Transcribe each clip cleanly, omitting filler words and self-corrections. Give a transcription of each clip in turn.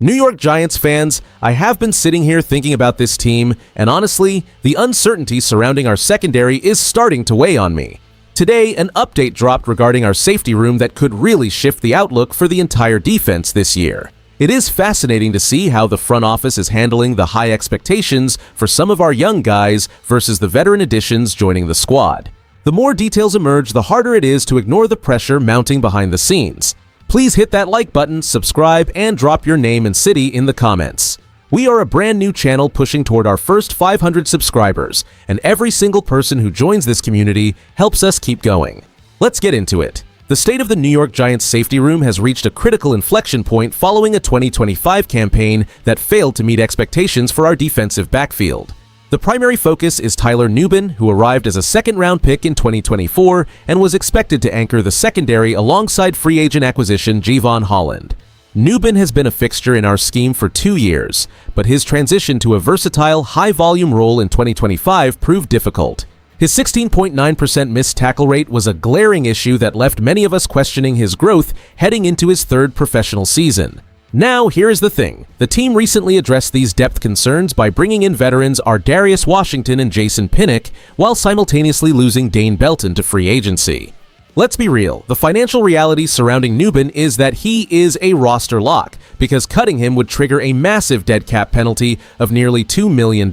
New York Giants fans, I have been sitting here thinking about this team, and honestly, the uncertainty surrounding our secondary is starting to weigh on me. Today, an update dropped regarding our safety room that could really shift the outlook for the entire defense this year. It is fascinating to see how the front office is handling the high expectations for some of our young guys versus the veteran additions joining the squad. The more details emerge, the harder it is to ignore the pressure mounting behind the scenes. Please hit that like button, subscribe, and drop your name and city in the comments. We are a brand new channel pushing toward our first 500 subscribers, and every single person who joins this community helps us keep going. Let's get into it. The state of the New York Giants safety room has reached a critical inflection point following a 2025 campaign that failed to meet expectations for our defensive backfield. The primary focus is Tyler Nubin, who arrived as a second-round pick in 2024 and was expected to anchor the secondary alongside free agent acquisition Jevon Holland. Nubin has been a fixture in our scheme for 2 years, but his transition to a versatile, high-volume role in 2025 proved difficult. His 16.9% missed tackle rate was a glaring issue that left many of us questioning his growth heading into his third professional season. Now, here is the thing. The team recently addressed these depth concerns by bringing in veterans Darius Washington and Jason Pinnock, while simultaneously losing Dane Belton to free agency. Let's be real, the financial reality surrounding Nubin is that he is a roster lock, because cutting him would trigger a massive dead cap penalty of nearly $2 million,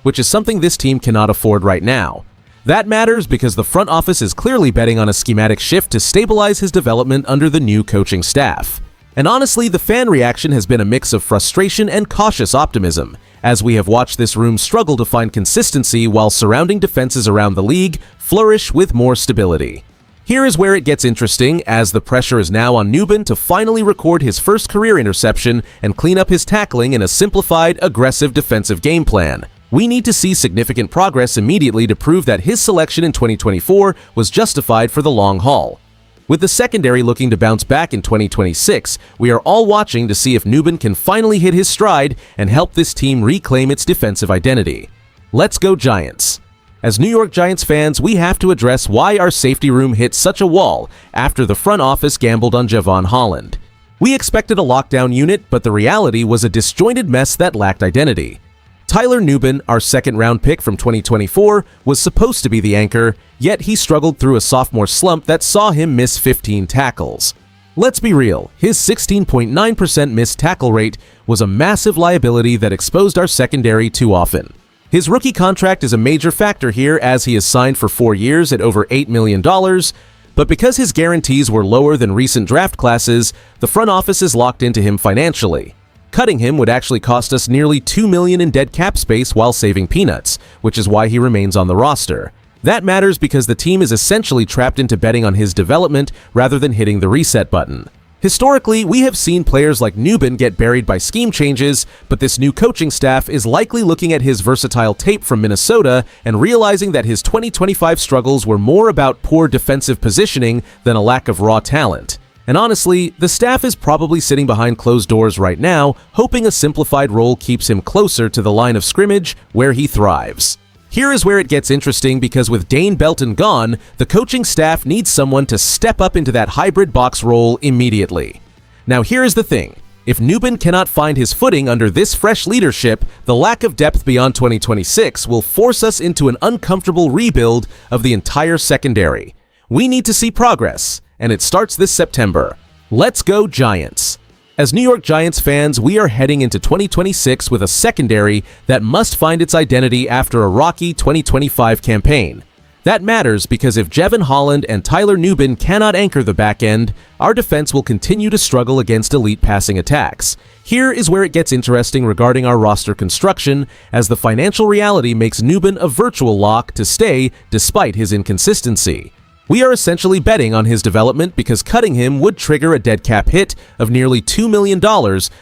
which is something this team cannot afford right now. That matters because the front office is clearly betting on a schematic shift to stabilize his development under the new coaching staff. And honestly, the fan reaction has been a mix of frustration and cautious optimism, as we have watched this room struggle to find consistency while surrounding defenses around the league flourish with more stability. Here is where it gets interesting, as the pressure is now on Nubin to finally record his first career interception and clean up his tackling in a simplified, aggressive defensive game plan. We need to see significant progress immediately to prove that his selection in 2024 was justified for the long haul. With the secondary looking to bounce back in 2026, we are all watching to see if Nubin can finally hit his stride and help this team reclaim its defensive identity. Let's go Giants! As New York Giants fans, we have to address why our safety room hit such a wall after the front office gambled on Jevon Holland. We expected a lockdown unit, but the reality was a disjointed mess that lacked identity. Tyler Nubin, our second-round pick from 2024, was supposed to be the anchor, yet he struggled through a sophomore slump that saw him miss 15 tackles. Let's be real, his 16.9% missed tackle rate was a massive liability that exposed our secondary too often. His rookie contract is a major factor here, as he is signed for 4 years at over $8 million, but because his guarantees were lower than recent draft classes, the front office is locked into him financially. Cutting him would actually cost us nearly $2 million in dead cap space while saving peanuts, which is why he remains on the roster. That matters because the team is essentially trapped into betting on his development rather than hitting the reset button. Historically, we have seen players like Nubin get buried by scheme changes, but this new coaching staff is likely looking at his versatile tape from Minnesota and realizing that his 2025 struggles were more about poor defensive positioning than a lack of raw talent. And honestly, the staff is probably sitting behind closed doors right now, hoping a simplified role keeps him closer to the line of scrimmage where he thrives. Here is where it gets interesting, because with Dane Belton gone, the coaching staff needs someone to step up into that hybrid box role immediately. Now here is the thing. If Nubin cannot find his footing under this fresh leadership, the lack of depth beyond 2026 will force us into an uncomfortable rebuild of the entire secondary. We need to see progress, and it starts this September. Let's go Giants! As New York Giants fans, we are heading into 2026 with a secondary that must find its identity after a rocky 2025 campaign. That matters because if Jevon Holland and Tyler Nubin cannot anchor the back end, our defense will continue to struggle against elite passing attacks. Here is where it gets interesting regarding our roster construction, as the financial reality makes Nubin a virtual lock to stay despite his inconsistency. We are essentially betting on his development because cutting him would trigger a dead cap hit of nearly $2 million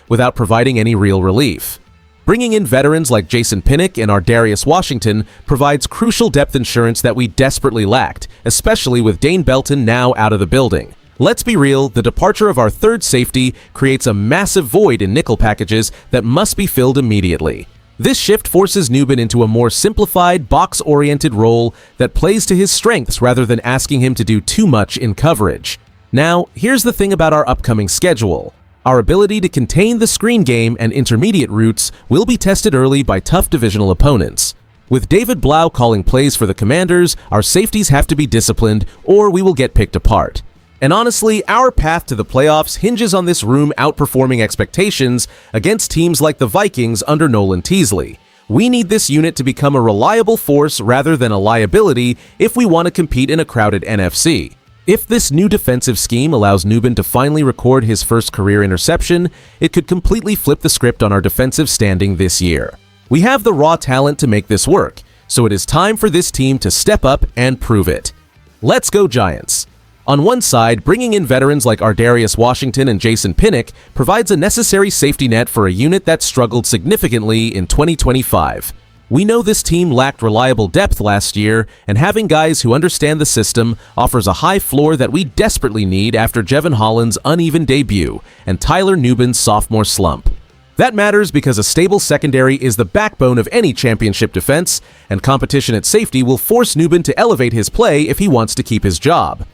without providing any real relief. Bringing in veterans like Jason Pinnock and Darius Washington provides crucial depth insurance that we desperately lacked, especially with Dane Belton now out of the building. Let's be real, the departure of our third safety creates a massive void in nickel packages that must be filled immediately. This shift forces Nubin into a more simplified, box-oriented role that plays to his strengths rather than asking him to do too much in coverage. Now, here's the thing about our upcoming schedule. Our ability to contain the screen game and intermediate routes will be tested early by tough divisional opponents. With David Blau calling plays for the Commanders, our safeties have to be disciplined or we will get picked apart. And honestly, our path to the playoffs hinges on this room outperforming expectations against teams like the Vikings under Nolan Teasley. We need this unit to become a reliable force rather than a liability if we want to compete in a crowded NFC. If this new defensive scheme allows Nubin to finally record his first career interception, it could completely flip the script on our defensive standing this year. We have the raw talent to make this work, so it is time for this team to step up and prove it. Let's go Giants! On one side, bringing in veterans like Ardarius Washington and Jason Pinnock provides a necessary safety net for a unit that struggled significantly in 2025. We know this team lacked reliable depth last year, and having guys who understand the system offers a high floor that we desperately need after Jevon Holland's uneven debut and Tyler Nubin's sophomore slump. That matters because a stable secondary is the backbone of any championship defense, and competition at safety will force Nubin to elevate his play if he wants to keep his job.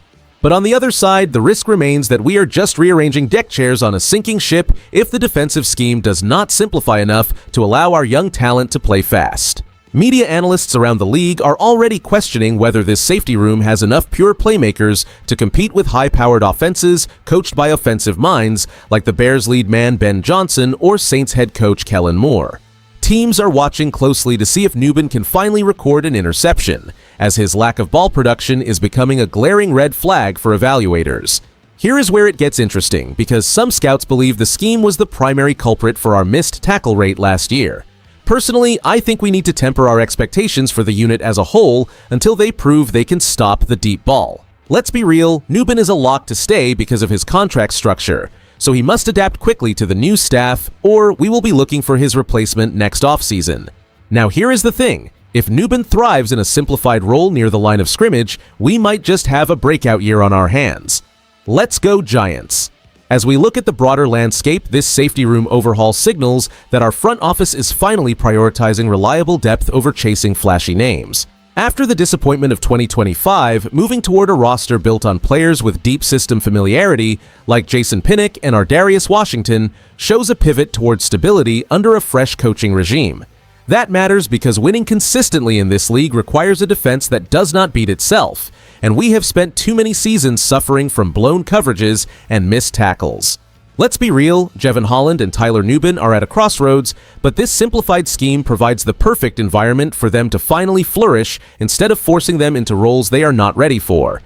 But on the other side, the risk remains that we are just rearranging deck chairs on a sinking ship if the defensive scheme does not simplify enough to allow our young talent to play fast. Media analysts around the league are already questioning whether this safety room has enough pure playmakers to compete with high-powered offenses coached by offensive minds like the Bears lead man Ben Johnson or Saints head coach Kellen Moore. Teams are watching closely to see if Nubin can finally record an interception, as his lack of ball production is becoming a glaring red flag for evaluators. Here is where it gets interesting, because some scouts believe the scheme was the primary culprit for our missed tackle rate last year. Personally, I think we need to temper our expectations for the unit as a whole until they prove they can stop the deep ball. Let's be real, Nubin is a lock to stay because of his contract structure, so he must adapt quickly to the new staff, or we will be looking for his replacement next offseason. Now here is the thing, if Nubin thrives in a simplified role near the line of scrimmage, we might just have a breakout year on our hands. Let's go Giants! As we look at the broader landscape, this safety room overhaul signals that our front office is finally prioritizing reliable depth over chasing flashy names. After the disappointment of 2025, moving toward a roster built on players with deep system familiarity, like Jason Pinnock and Ardarius Washington, shows a pivot towards stability under a fresh coaching regime. That matters because winning consistently in this league requires a defense that does not beat itself, and we have spent too many seasons suffering from blown coverages and missed tackles. Let's be real, Jevon Holland and Tyler Nubin are at a crossroads, but this simplified scheme provides the perfect environment for them to finally flourish instead of forcing them into roles they are not ready for.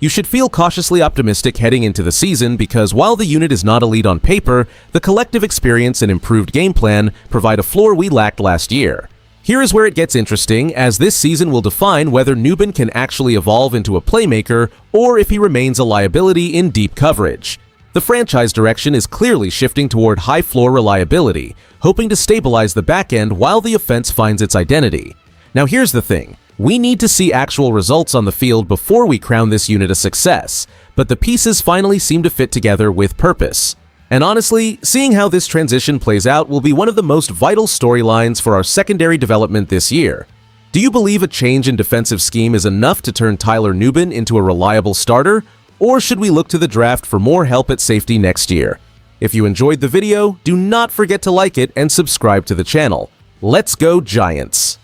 You should feel cautiously optimistic heading into the season because while the unit is not elite on paper, the collective experience and improved game plan provide a floor we lacked last year. Here is where it gets interesting, as this season will define whether Nubin can actually evolve into a playmaker or if he remains a liability in deep coverage. The franchise direction is clearly shifting toward high-floor reliability, hoping to stabilize the back end while the offense finds its identity. Now here's the thing, we need to see actual results on the field before we crown this unit a success, but the pieces finally seem to fit together with purpose. And honestly, seeing how this transition plays out will be one of the most vital storylines for our secondary development this year. Do you believe a change in defensive scheme is enough to turn Tyler Nubin into a reliable starter? Or should we look to the draft for more help at safety next year? If you enjoyed the video, do not forget to like it and subscribe to the channel. Let's go Giants!